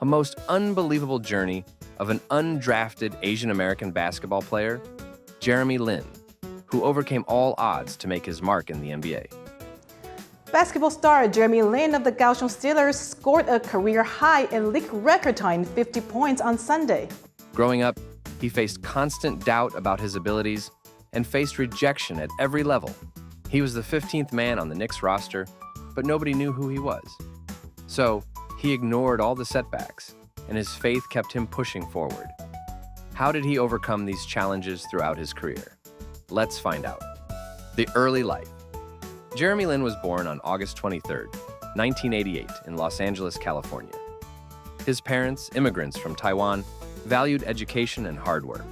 A most unbelievable journey of an undrafted Asian American basketball player, Jeremy Lin, who overcame all odds to make his mark in the NBA. Basketball star Jeremy Lin of the Kaohsiung Steelers scored a career high and league record-tying 50 points on Sunday. Growing up, he faced constant doubt about his abilities and faced rejection at every level. He was the 15th man on the Knicks roster, but nobody knew who he was. So, he ignored all the setbacks, and his faith kept him pushing forward. How did he overcome these challenges throughout his career? Let's find out. The early life. Jeremy Lin was born on August 23, 1988, in Los Angeles, California. His parents, immigrants from Taiwan, valued education and hard work.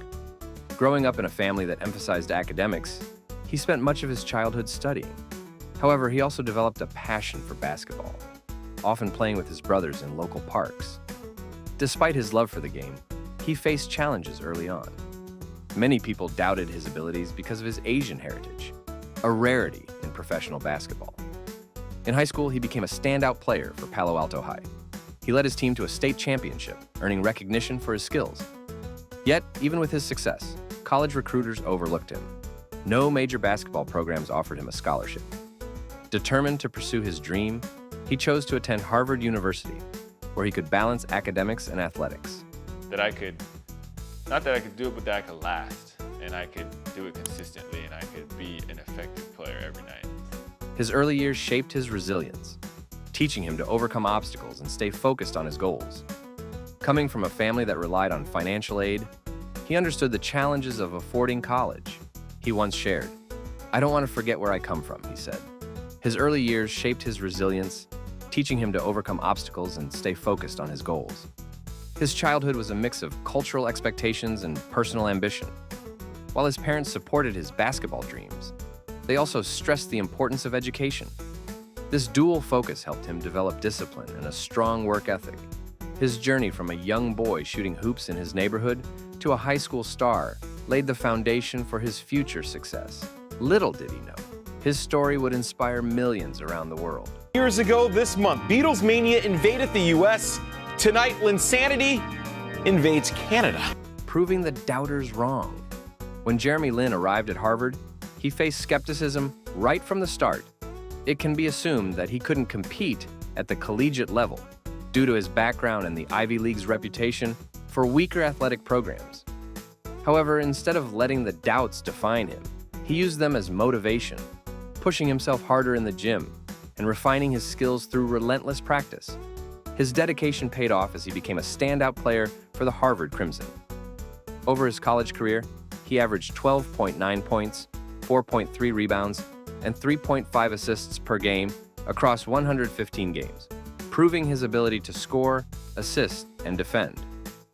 Growing up in a family that emphasized academics, he spent much of his childhood studying. However, he also developed a passion for basketball, often playing with his brothers in local parks. Despite his love for the game, he faced challenges early on. Many people doubted his abilities because of his Asian heritage, a rarity in professional basketball. In high school, he became a standout player for Palo Alto High. He led his team to a state championship, earning recognition for his skills. Yet, even with his success, college recruiters overlooked him. No major basketball programs offered him a scholarship. Determined to pursue his dream, he chose to attend Harvard University, where he could balance academics and athletics. Not that I could do it, but that I could last, and I could do it consistently, and I could be an effective player every night. His early years shaped his resilience, teaching him to overcome obstacles and stay focused on his goals. Coming from a family that relied on financial aid, he understood the challenges of affording college. He once shared, "I don't want to forget where I come from," he said. His early years shaped his resilience, teaching him to overcome obstacles and stay focused on his goals. His childhood was a mix of cultural expectations and personal ambition. While his parents supported his basketball dreams, they also stressed the importance of education. This dual focus helped him develop discipline and a strong work ethic. His journey from a young boy shooting hoops in his neighborhood to a high school star laid the foundation for his future success. Little did he know, his story would inspire millions around the world. Years ago this month, Beatles mania invaded the U.S. Tonight, Linsanity invades Canada. Proving the doubters wrong. When Jeremy Lin arrived at Harvard, he faced skepticism right from the start. It can be assumed that he couldn't compete at the collegiate level due to his background and the Ivy League's reputation for weaker athletic programs. However, instead of letting the doubts define him, he used them as motivation, pushing himself harder in the gym and refining his skills through relentless practice. His dedication paid off as he became a standout player for the Harvard Crimson. Over his college career, he averaged 12.9 points, 4.3 rebounds, and 3.5 assists per game across 115 games, proving his ability to score, assist, and defend.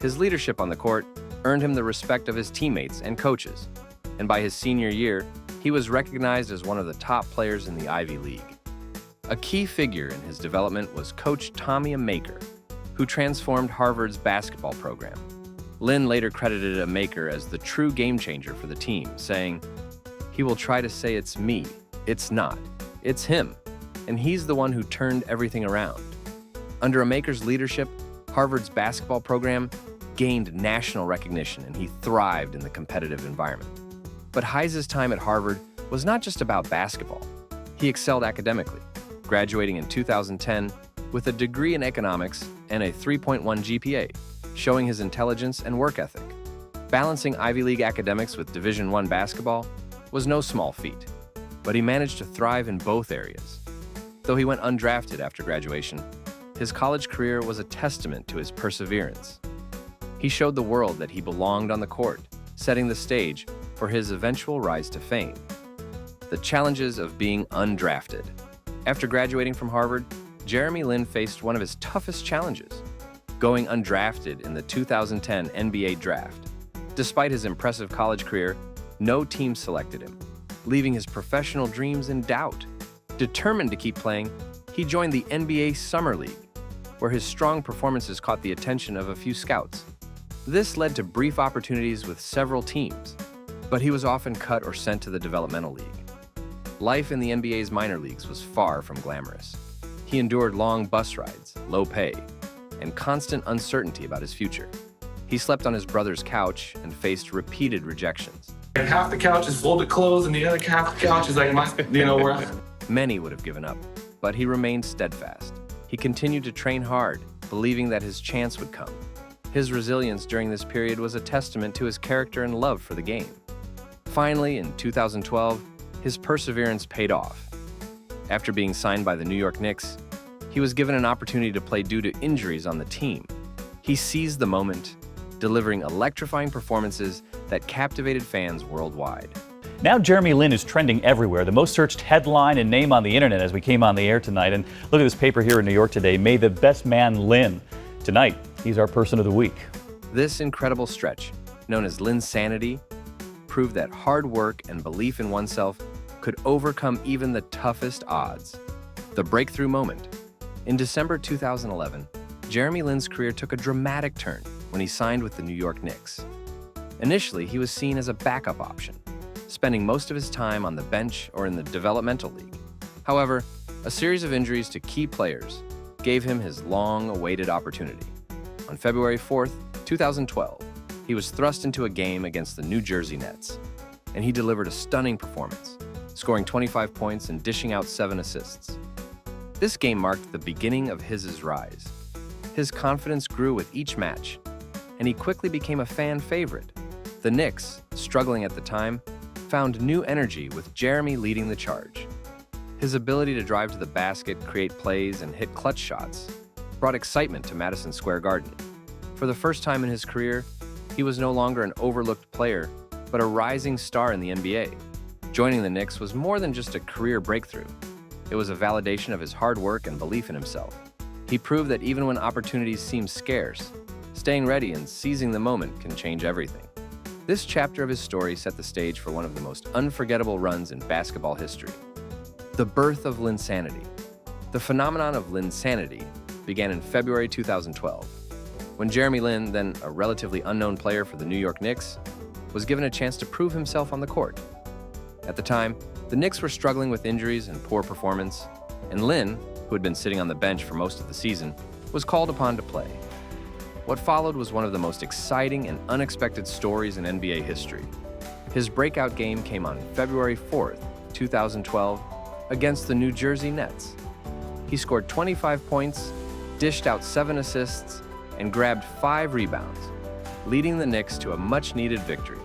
His leadership on the court earned him the respect of his teammates and coaches, and by his senior year, he was recognized as one of the top players in the Ivy League. A key figure in his development was Coach Tommy Maker, who transformed Harvard's basketball program. Lin later credited Maker as the true game changer for the team, saying, "He will try to say it's me. It's not. It's him. And he's the one who turned everything around." Under Maker's leadership, Harvard's basketball program gained national recognition and he thrived in the competitive environment. But Heis's time at Harvard was not just about basketball. He excelled academically, graduating in 2010 with a degree in economics and a 3.1 GPA, showing his intelligence and work ethic. Balancing Ivy League academics with Division I basketball was no small feat, but he managed to thrive in both areas. Though he went undrafted after graduation, his college career was a testament to his perseverance. He showed the world that he belonged on the court, setting the stage for his eventual rise to fame. The challenges of being undrafted. After graduating from Harvard, Jeremy Lin faced one of his toughest challenges, going undrafted in the 2010 NBA draft. Despite his impressive college career, no team selected him, leaving his professional dreams in doubt. Determined to keep playing, he joined the NBA Summer League, where his strong performances caught the attention of a few scouts. This led to brief opportunities with several teams, but he was often cut or sent to the developmental league. Life in the NBA's minor leagues was far from glamorous. He endured long bus rides, low pay, and constant uncertainty about his future. He slept on his brother's couch and faced repeated rejections. And half the couch is folded clothes and the other half of the couch is like where Many would have given up, but he remained steadfast. He continued to train hard, believing that his chance would come. His resilience during this period was a testament to his character and love for the game. Finally, in 2012, his perseverance paid off. After being signed by the New York Knicks, he was given an opportunity to play due to injuries on the team. He seized the moment, delivering electrifying performances that captivated fans worldwide. Now Jeremy Lin is trending everywhere, the most searched headline and name on the internet as we came on the air tonight. And look at this paper here in New York today, May the Best Man Lin. Tonight, he's our Person of the Week. This incredible stretch, known as Linsanity, proved that hard work and belief in oneself could overcome even the toughest odds. The breakthrough moment. In December 2011, Jeremy Lin's career took a dramatic turn when he signed with the New York Knicks. Initially, he was seen as a backup option, spending most of his time on the bench or in the developmental league. However, a series of injuries to key players gave him his long-awaited opportunity. On February 4th, 2012, he was thrust into a game against the New Jersey Nets, and he delivered a stunning performance, scoring 25 points and dishing out 7 assists. This game marked the beginning of his rise. His confidence grew with each match, and he quickly became a fan favorite. The Knicks, struggling at the time, found new energy with Jeremy leading the charge. His ability to drive to the basket, create plays, and hit clutch shots brought excitement to Madison Square Garden. For the first time in his career, he was no longer an overlooked player, but a rising star in the NBA. Joining the Knicks was more than just a career breakthrough. It was a validation of his hard work and belief in himself. He proved that even when opportunities seem scarce, staying ready and seizing the moment can change everything. This chapter of his story set the stage for one of the most unforgettable runs in basketball history. The birth of Linsanity. The phenomenon of Linsanity began in February 2012, when Jeremy Lin, then a relatively unknown player for the New York Knicks, was given a chance to prove himself on the court. At the time, the Knicks were struggling with injuries and poor performance, and Lin, who had been sitting on the bench for most of the season, was called upon to play. What followed was one of the most exciting and unexpected stories in NBA history. His breakout game came on February 4th, 2012, against the New Jersey Nets. He scored 25 points, dished out 7 assists, and grabbed 5 rebounds, leading the Knicks to a much-needed victory.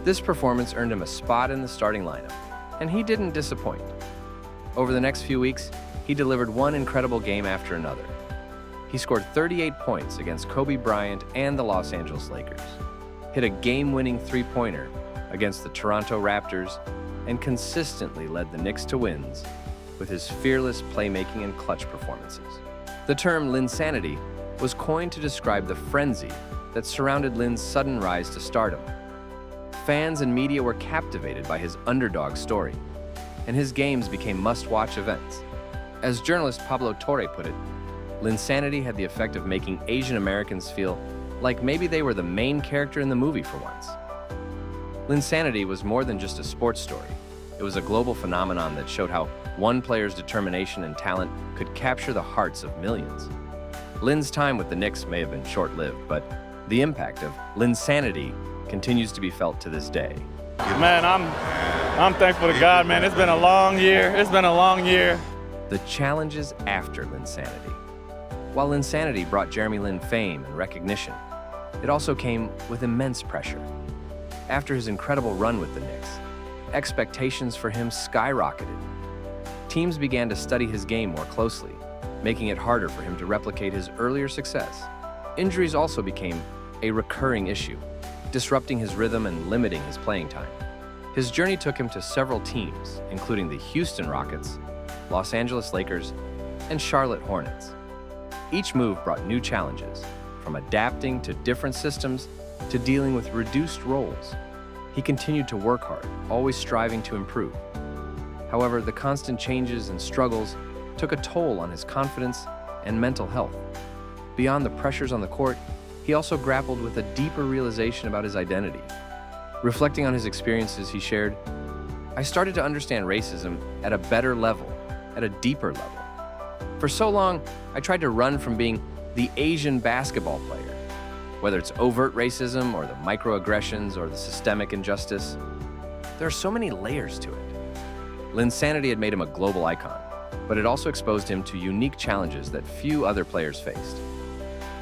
This performance earned him a spot in the starting lineup, and he didn't disappoint. Over the next few weeks, he delivered one incredible game after another. He scored 38 points against Kobe Bryant and the Los Angeles Lakers, hit a game-winning three-pointer against the Toronto Raptors, and consistently led the Knicks to wins with his fearless playmaking and clutch performances. The term Linsanity was coined to describe the frenzy that surrounded Lin's sudden rise to stardom. Fans and media were captivated by his underdog story, and his games became must-watch events. As journalist Pablo Torre put it, Linsanity had the effect of making Asian Americans feel like maybe they were the main character in the movie for once. Linsanity was more than just a sports story. It was a global phenomenon that showed how one player's determination and talent could capture the hearts of millions. Lin's time with the Knicks may have been short-lived, but the impact of Linsanity continues to be felt to this day. Man, I'm thankful to God, man. It's been a long year. It's been a long year. The challenges after Linsanity. While Linsanity brought Jeremy Lin fame and recognition, it also came with immense pressure. After his incredible run with the Knicks, expectations for him skyrocketed. Teams began to study his game more closely, making it harder for him to replicate his earlier success. Injuries also became a recurring issue, disrupting his rhythm and limiting his playing time. His journey took him to several teams, including the Houston Rockets, Los Angeles Lakers, and Charlotte Hornets. Each move brought new challenges, from adapting to different systems to dealing with reduced roles. He continued to work hard, always striving to improve. However, the constant changes and struggles took a toll on his confidence and mental health. Beyond the pressures on the court, he also grappled with a deeper realization about his identity. Reflecting on his experiences, he shared, "I started to understand racism at a better level, at a deeper level. For so long, I tried to run from being the Asian basketball player. Whether it's overt racism or the microaggressions or the systemic injustice, there are so many layers to it. Linsanity had made him a global icon, but it also exposed him to unique challenges that few other players faced.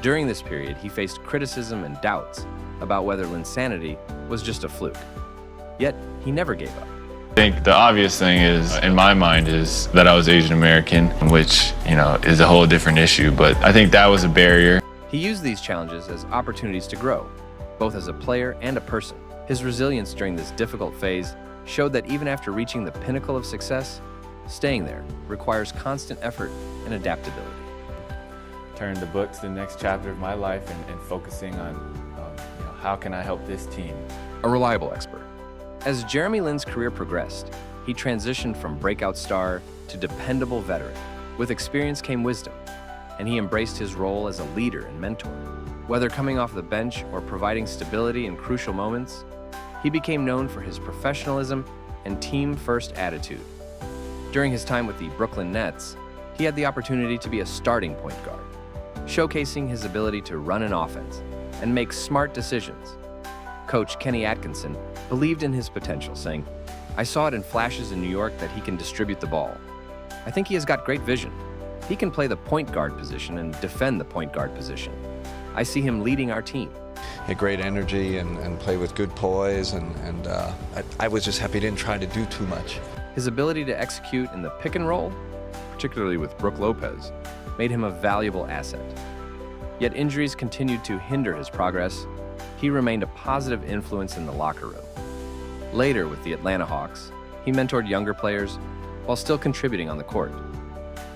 During this period, he faced criticism and doubts about whether Linsanity was just a fluke. Yet, he never gave up. I think the obvious thing is, in my mind, is that I was Asian American, which, is a whole different issue, but I think that was a barrier. He used these challenges as opportunities to grow, both as a player and a person. His resilience during this difficult phase showed that even after reaching the pinnacle of success, staying there requires constant effort and adaptability. Turn the book to the next chapter of my life and focusing on how can I help this team. A reliable expert. As Jeremy Lin's career progressed, he transitioned from breakout star to dependable veteran. With experience came wisdom, and he embraced his role as a leader and mentor. Whether coming off the bench or providing stability in crucial moments, he became known for his professionalism and team-first attitude. During his time with the Brooklyn Nets, he had the opportunity to be a starting point guard, showcasing his ability to run an offense and make smart decisions. Coach Kenny Atkinson believed in his potential, saying, "I saw it in flashes in New York that he can distribute the ball. I think he has got great vision. He can play the point guard position and defend the point guard position. I see him leading our team." Had great energy and played with good poise, and I was just happy he didn't try to do too much. His ability to execute in the pick and roll, particularly with Brook Lopez, made him a valuable asset. Yet injuries continued to hinder his progress. He remained a positive influence in the locker room. Later, with the Atlanta Hawks, he mentored younger players while still contributing on the court.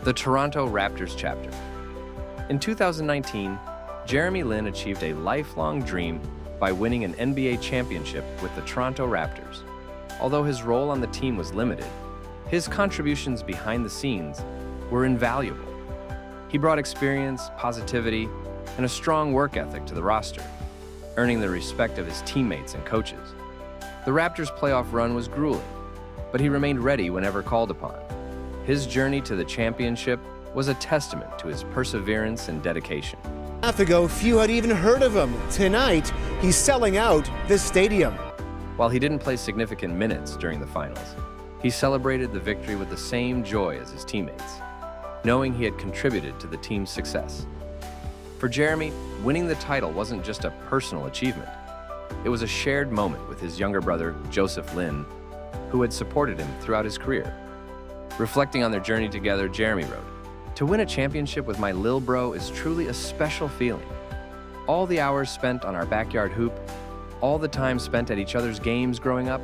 The Toronto Raptors chapter. In 2019, Jeremy Lin achieved a lifelong dream by winning an NBA championship with the Toronto Raptors. Although his role on the team was limited, his contributions behind the scenes were invaluable. He brought experience, positivity, and a strong work ethic to the roster, earning the respect of his teammates and coaches. The Raptors' playoff run was grueling, but he remained ready whenever called upon. His journey to the championship was a testament to his perseverance and dedication. A month ago, few had even heard of him. Tonight, he's selling out this stadium. While he didn't play significant minutes during the finals, he celebrated the victory with the same joy as his teammates, knowing he had contributed to the team's success. For Jeremy, winning the title wasn't just a personal achievement. It was a shared moment with his younger brother, Joseph Lin, who had supported him throughout his career. Reflecting on their journey together, Jeremy wrote, "To win a championship with my lil bro is truly a special feeling. All the hours spent on our backyard hoop, all the time spent at each other's games growing up,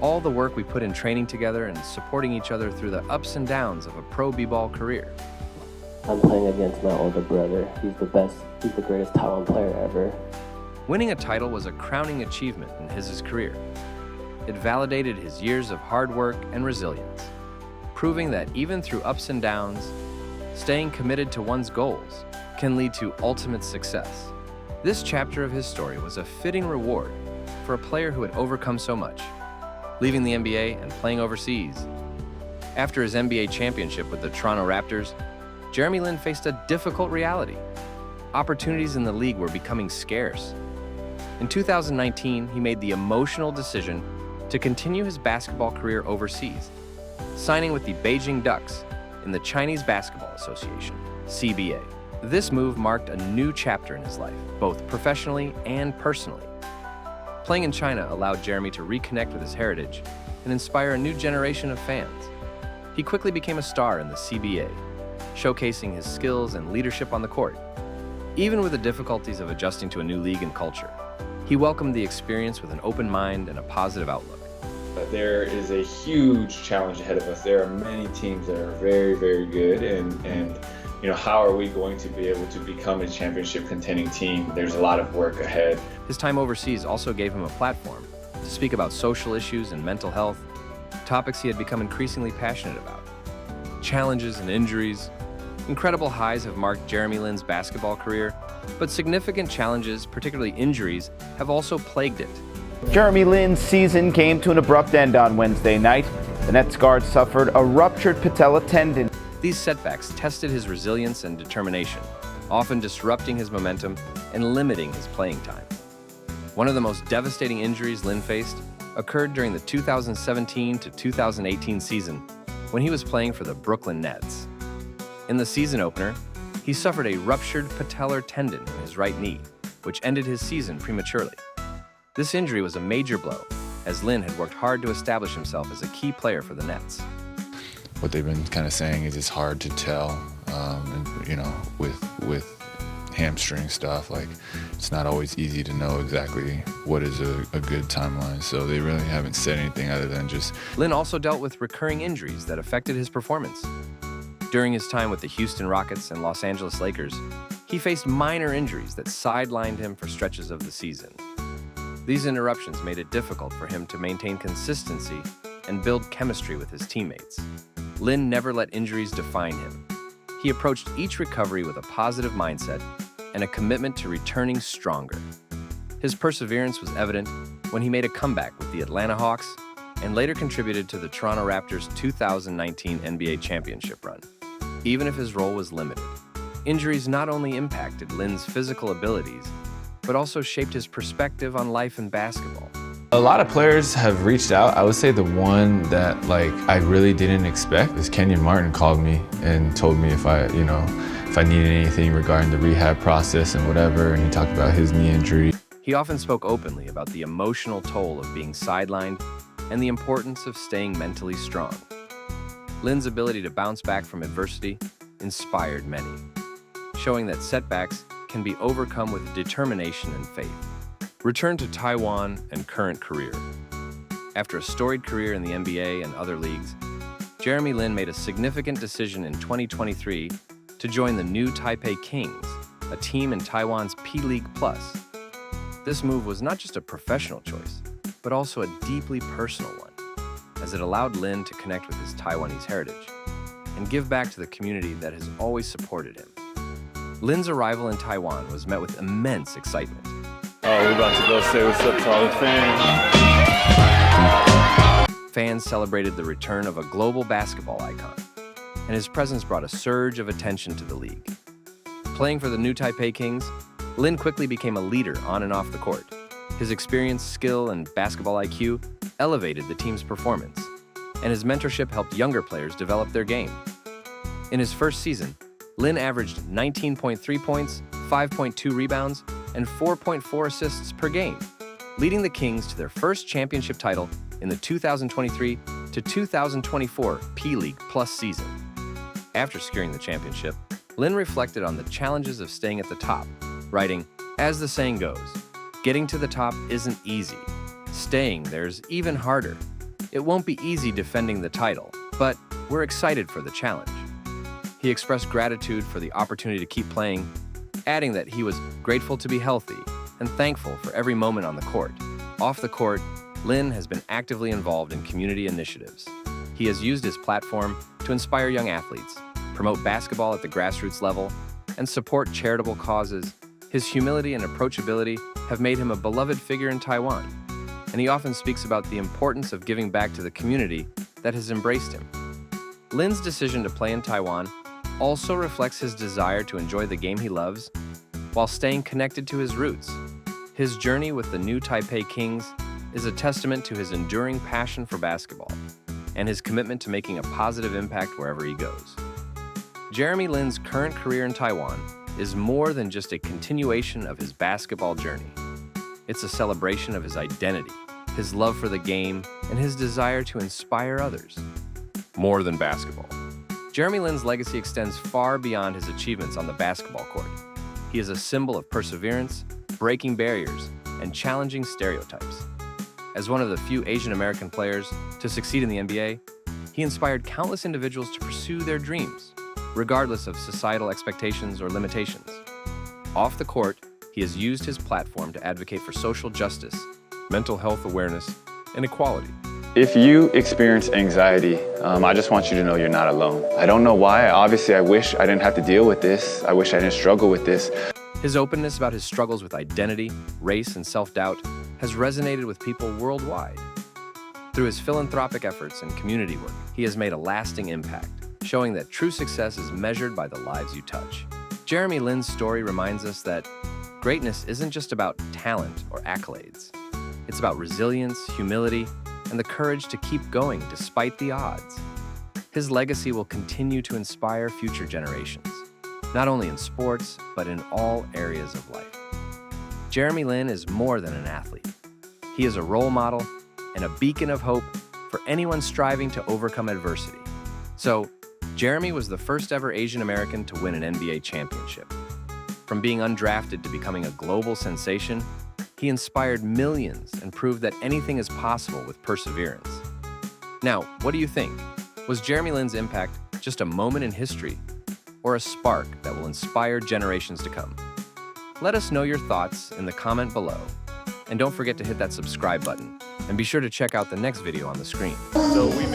all the work we put in training together and supporting each other through the ups and downs of a pro b-ball career." I'm playing against my older brother. He's the best, he's the greatest Taiwan player ever. Winning a title was a crowning achievement in his career. It validated his years of hard work and resilience, proving that even through ups and downs, staying committed to one's goals can lead to ultimate success. This chapter of his story was a fitting reward for a player who had overcome so much, leaving the NBA and playing overseas. After his NBA championship with the Toronto Raptors, Jeremy Lin faced a difficult reality. Opportunities in the league were becoming scarce. In 2019, he made the emotional decision to continue his basketball career overseas, signing with the Beijing Ducks in the Chinese Basketball Association, CBA. This move marked a new chapter in his life, both professionally and personally. Playing in China allowed Jeremy to reconnect with his heritage and inspire a new generation of fans. He quickly became a star in the CBA, showcasing his skills and leadership on the court. Even with the difficulties of adjusting to a new league and culture, he welcomed the experience with an open mind and a positive outlook. There is a huge challenge ahead of us. There are many teams that are very, very good, and how are we going to be able to become a championship contending team? There's a lot of work ahead. His time overseas also gave him a platform to speak about social issues and mental health, topics he had become increasingly passionate about. Challenges and injuries. Incredible highs have marked Jeremy Lin's basketball career, but significant challenges, particularly injuries, have also plagued it. Jeremy Lin's season came to an abrupt end on Wednesday night. The Nets guard suffered a ruptured patella tendon. These setbacks tested his resilience and determination, often disrupting his momentum and limiting his playing time. One of the most devastating injuries Lin faced occurred during the 2017 to 2018 season when he was playing for the Brooklyn Nets. In the season opener, he suffered a ruptured patellar tendon in his right knee, which ended his season prematurely. This injury was a major blow, as Lin had worked hard to establish himself as a key player for the Nets. What they've been kind of saying is it's hard to tell, and you know, with hamstring stuff, like it's not always easy to know exactly what is a good timeline. So they really haven't said anything other than just. Lin also dealt with recurring injuries that affected his performance. During his time with the Houston Rockets and Los Angeles Lakers, he faced minor injuries that sidelined him for stretches of the season. These interruptions made it difficult for him to maintain consistency and build chemistry with his teammates. Lin never let injuries define him. He approached each recovery with a positive mindset and a commitment to returning stronger. His perseverance was evident when he made a comeback with the Atlanta Hawks and later contributed to the Toronto Raptors' 2019 NBA championship run. Even if his role was limited, injuries not only impacted Lin's physical abilities, but also shaped his perspective on life and basketball. A lot of players have reached out. I would say the one that I really didn't expect is Kenyon Martin called me and told me if I needed anything regarding the rehab process and whatever, and he talked about his knee injury. He often spoke openly about the emotional toll of being sidelined and the importance of staying mentally strong. Lin's ability to bounce back from adversity inspired many, showing that setbacks can be overcome with determination and faith. Return to Taiwan and current career. After a storied career in the NBA and other leagues, Jeremy Lin made a significant decision in 2023 to join the new Taipei Kings, a team in Taiwan's P-League Plus. This move was not just a professional choice, but also a deeply personal one, as it allowed Lin to connect with his Taiwanese heritage and give back to the community that has always supported him. Lin's arrival in Taiwan was met with immense excitement. Oh, we're about to go say what's up to all the fans. Fans celebrated the return of a global basketball icon, and his presence brought a surge of attention to the league. Playing for the new Taipei Kings, Lin quickly became a leader on and off the court. His experience, skill, and basketball IQ elevated the team's performance, and his mentorship helped younger players develop their game. In his first season, Lin averaged 19.3 points, 5.2 rebounds, and 4.4 assists per game, leading the Kings to their first championship title in the 2023 to 2024 P-League Plus season. After securing the championship, Lin reflected on the challenges of staying at the top, writing, "As the saying goes, getting to the top isn't easy. Staying there's even harder. It won't be easy defending the title, but we're excited for the challenge." He expressed gratitude for the opportunity to keep playing, adding that he was grateful to be healthy and thankful for every moment on the court. Off the court, Lin has been actively involved in community initiatives. He has used his platform to inspire young athletes, promote basketball at the grassroots level, and support charitable causes. His humility and approachability have made him a beloved figure in Taiwan, and he often speaks about the importance of giving back to the community that has embraced him. Lin's decision to play in Taiwan also reflects his desire to enjoy the game he loves while staying connected to his roots. His journey with the new Taipei Kings is a testament to his enduring passion for basketball and his commitment to making a positive impact wherever he goes. Jeremy Lin's current career in Taiwan is more than just a continuation of his basketball journey. It's a celebration of his identity, his love for the game, and his desire to inspire others. More than basketball. Jeremy Lin's legacy extends far beyond his achievements on the basketball court. He is a symbol of perseverance, breaking barriers, and challenging stereotypes. As one of the few Asian American players to succeed in the NBA, he inspired countless individuals to pursue their dreams, regardless of societal expectations or limitations. Off the court, he has used his platform to advocate for social justice, mental health awareness, and equality. If you experience anxiety, I just want you to know you're not alone. I don't know why. Obviously, I wish I didn't have to deal with this. I wish I didn't struggle with this. His openness about his struggles with identity, race, and self-doubt has resonated with people worldwide. Through his philanthropic efforts and community work, he has made a lasting impact, showing that true success is measured by the lives you touch. Jeremy Lin's story reminds us that greatness isn't just about talent or accolades. It's about resilience, humility, and the courage to keep going despite the odds. His legacy will continue to inspire future generations, not only in sports, but in all areas of life. Jeremy Lin is more than an athlete. He is a role model and a beacon of hope for anyone striving to overcome adversity. So, Jeremy was the first ever Asian American to win an NBA championship. From being undrafted to becoming a global sensation, he inspired millions and proved that anything is possible with perseverance. Now, what do you think? Was Jeremy Lin's impact just a moment in history or a spark that will inspire generations to come? Let us know your thoughts in the comment below. And don't forget to hit that subscribe button. And be sure to check out the next video on the screen. So we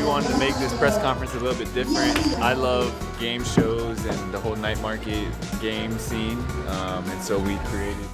wanted to make this press conference a little bit different. I love game shows and the whole night market game scene. And so we created